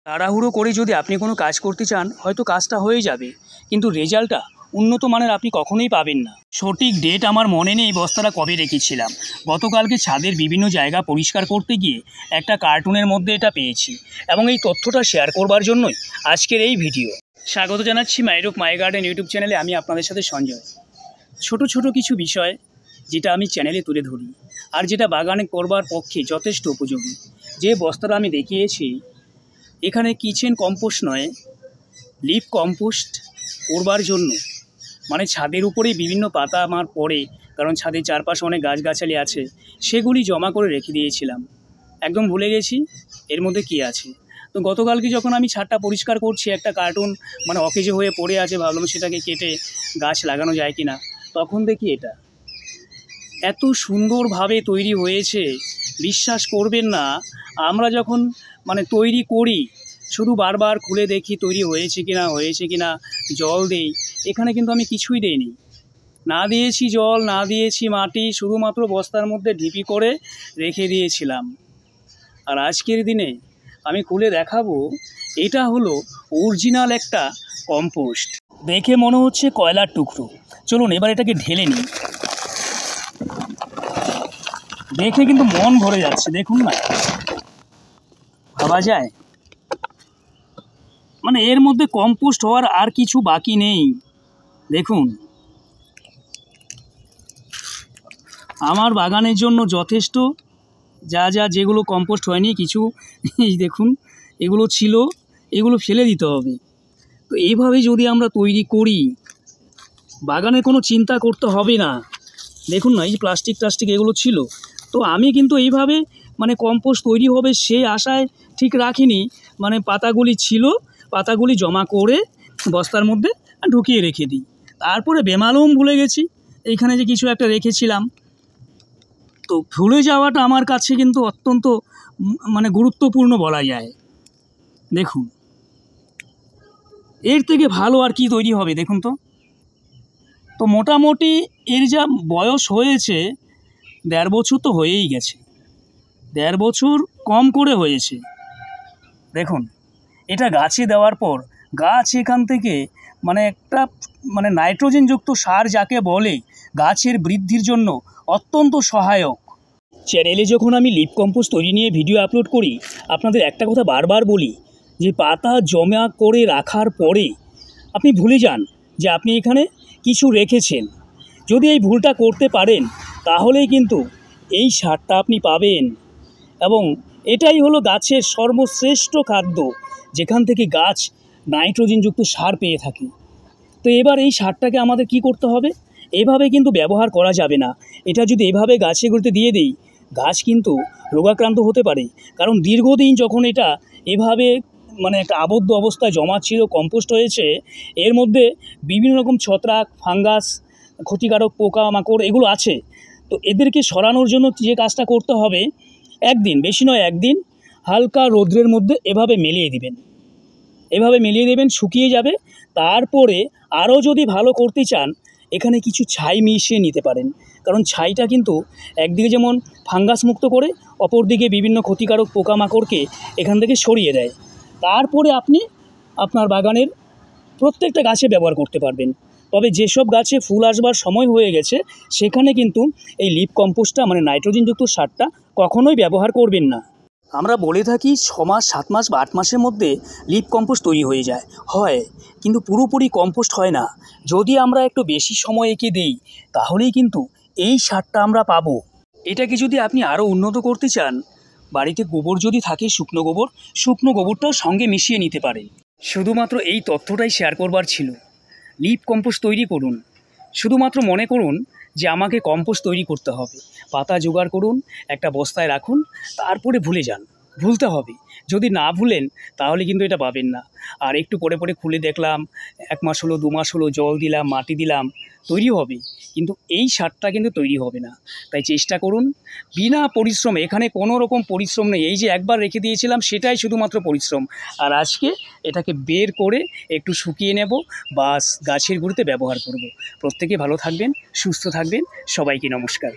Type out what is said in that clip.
তাড়াহুড়ো করে যদি আপনি কোনো কাজ করতে চান হয়তো কাজটা হয়ে যাবে, কিন্তু রেজাল্টটা উন্নত মানের আপনি কখনোই পাবেন না। সঠিক ডেট আমার মনে নেই বস্তাটা কবে রেখেছিলাম। গতকালকে ছাদের বিভিন্ন জায়গা পরিষ্কার করতে গিয়ে একটা কার্টুনের মধ্যে এটা পেয়েছি এবং এই তথ্যটা শেয়ার করবার জন্যই আজকের এই ভিডিও। স্বাগত জানাচ্ছি মাই রূপ মাই গার্ডেন ইউটিউব চ্যানেলে। আমি আপনাদের সাথে সঞ্জয়। ছোট ছোট কিছু বিষয় যেটা আমি চ্যানেলে তুলে ধরি আর যেটা বাগানে করবার পক্ষে যথেষ্ট উপযোগী। যে বস্তাটা আমি দেখিয়েছি এখানে কিচেন কম্পোস্ট নয়, লিফ কম্পোস্ট করবার জন্য, মানে ছাদের উপরেই বিভিন্ন পাতা আমার পড়ে, কারণ ছাদের চারপাশে অনেক গাছগাছালি আছে, সেগুলি জমা করে রেখে দিয়েছিলাম। একদম ভুলে গেছি এর মধ্যে কী আছে। তো গতকালকে যখন আমি ছাদটা পরিষ্কার করছি, একটা কার্টুন মানে অকেজো হয়ে পড়ে আছে, ভাবলাম সেটাকে কেটে গাছ লাগানো যায় কি না। তখন দেখি এটা এত সুন্দরভাবে তৈরি হয়েছে, বিশ্বাস করবেন না। আমরা যখন মানে তৈরি করি শুধু বারবার খুলে দেখি তৈরি হয়েছে কি না, জল দেই। এখানে কিন্তু আমি কিছুই দেইনি, না দিয়েছি জল, না দিয়েছি মাটি, শুধুমাত্র বস্তার মধ্যে ঢিপি করে রেখে দিয়েছিলাম। আর আজকের দিনে আমি খুলে দেখাবো, এটা হলো অরিজিনাল একটা কম্পোস্ট। দেখে মনে হচ্ছে কয়লার টুকরো। চলুন এবার এটাকে ঢেলে নিই। দেখে কিন্তু মন ভরে যাচ্ছে, দেখুন না, ভাবা যায় মানে এর মধ্যে কম্পোস্ট হওয়ার আর কিছু বাকি নেই। দেখুন, আমার বাগানের জন্য যথেষ্ট যেগুলো কম্পোস্ট হয়নি কিছু, এই দেখুন এগুলো ছিল, এগুলো ফেলে দিতে হবে। তো এইভাবে যদি আমরা তৈরি করি, বাগানের কোনো চিন্তা করতে হবে না। দেখুন না, এই প্লাস্টিক এগুলো ছিল। তো আমি কিন্তু এইভাবে মানে কম্পোস্ট তৈরি হবে সেই আশায় ঠিক রাখিনি, মানে পাতাগুলি ছিল, পাতাগুলি জমা করে বস্তার মধ্যে ঢুকিয়ে রেখে দিই। তারপরে বেমালুম ভুলে গেছি এইখানে যে কিছু একটা রেখেছিলাম। তো ভুলে যাওয়াটা আমার কাছে কিন্তু অত্যন্ত মানে গুরুত্বপূর্ণ বলা যায়। দেখুন, এর থেকে ভালো আর কি তৈরি হবে দেখুন তো। তো মোটামুটি এর যা বয়স হয়েছে, 1.5 বছর তো হয়েই গেছে, 1.5 বছর কম করে হয়েছে। দেখুন, এটা গাছে দেওয়ার পর গাছ এখান থেকে মানে একটা মানে নাইট্রোজেনযুক্ত সার যাকে বলে, গাছের বৃদ্ধির জন্য অত্যন্ত সহায়ক। চ্যানেলে যখন আমি লিফ কম্পোস্ট তৈরি নিয়ে ভিডিও আপলোড করি, আপনাদের একটা কথা বারবার বলি যে পাতা জমা করে রাখার পরে আপনি ভুলে যান যে আপনি এখানে কিছু রেখেছেন। যদি এই ভুলটা করতে পারেন তাহলেই কিন্তু এই সারটা আপনি পাবেন, এবং এটাই হলো গাছের সর্বশ্রেষ্ঠ খাদ্য, যেখান থেকে গাছ নাইট্রোজেনযুক্ত সার পেয়ে থাকে। তো এবার এই সারটাকে আমাদের কি করতে হবে, এভাবে কিন্তু ব্যবহার করা যাবে না। এটা যদি এভাবে গাছগুলোতে দিয়ে দিই, গাছ কিন্তু রোগাক্রান্ত হতে পারে। কারণ দীর্ঘদিন যখন এটা এভাবে মানে একটা আবদ্ধ অবস্থায় জমা ছিল, কম্পোস্ট হয়েছে, এর মধ্যে বিভিন্ন রকম ছত্রাক, ফাঙ্গাস, ক্ষতিকারক পোকামাকড় এগুলো আছে। তো এদেরকে সরানোর জন্য যে কাজটা করতে হবে, একদিন, বেশি নয় একদিন, হালকা রৌদ্রের মধ্যে এভাবে মিলিয়ে দেবেন, শুকিয়ে যাবে। তারপরে আরও যদি ভালো করতে চান, এখানে কিছু ছাই মিশিয়ে নিতে পারেন, কারণ ছাইটা কিন্তু একদিকে যেমন ফাঙ্গাস মুক্ত করে, অপরদিকে বিভিন্ন ক্ষতিকারক পোকামাকড়কে এখান থেকে সরিয়ে দেয়। তারপরে আপনি আপনার বাগানের প্রত্যেকটা গাছে ব্যবহার করতে পারবেন। তবে যেসব গাছে ফুল আসবার সময় হয়ে গেছে, সেখানে কিন্তু এই লিফ কম্পোস্টটা মানে নাইট্রোজেনযুক্ত সারটা কখনোই ব্যবহার করবেন না। আমরা বলে থাকি 6 মাস, 7 মাস বা 8 মাসের মধ্যে লিফ কম্পোস্ট তৈরি হয়ে যায়, হয়, কিন্তু পুরোপুরি কম্পোস্ট হয় না। যদি আমরা একটু বেশি সময় এঁকে দিই, তাহলেই কিন্তু এই সারটা আমরা পাবো। এটাকে যদি আপনি আরও উন্নত করতে চান, বাড়িতে গোবর যদি থাকে, শুকনো গোবরটাও সঙ্গে মিশিয়ে নিতে পারেন। শুধুমাত্র এই তথ্যটাই শেয়ার করবার ছিল। লিফ কম্পোস্ট তৈরি করুন, শুধুমাত্র মনে করুন যে আমাকে কম্পোস্ট তৈরি করতে হবে, পাতা জোগাড় করুন, একটা বস্তায় রাখুন, তারপরে ভুলতে হবে। যদি না ভুলেন তাহলে কিন্তু এটা পাবেন না। আর একটু পরে খুলে দেখলাম, 1 মাস হলো, 2 মাস হলো, জল দিলাম, মাটি দিলাম, তৈরি হবে, কিন্তু এই সারটা কিন্তু তৈরি হবে না। তাই চেষ্টা করুন বিনা পরিশ্রমে। এখানে কোনো রকম পরিশ্রম নেই, এই যে একবার রেখে দিয়েছিলাম সেটাই শুধুমাত্র পরিশ্রম। আর আজকে এটাকে বের করে একটু শুকিয়ে নেব, বাস গাছের গুঁড়োতে ব্যবহার করব। প্রত্যেকে ভালো থাকবেন, সুস্থ থাকবেন, সবাইকে নমস্কার।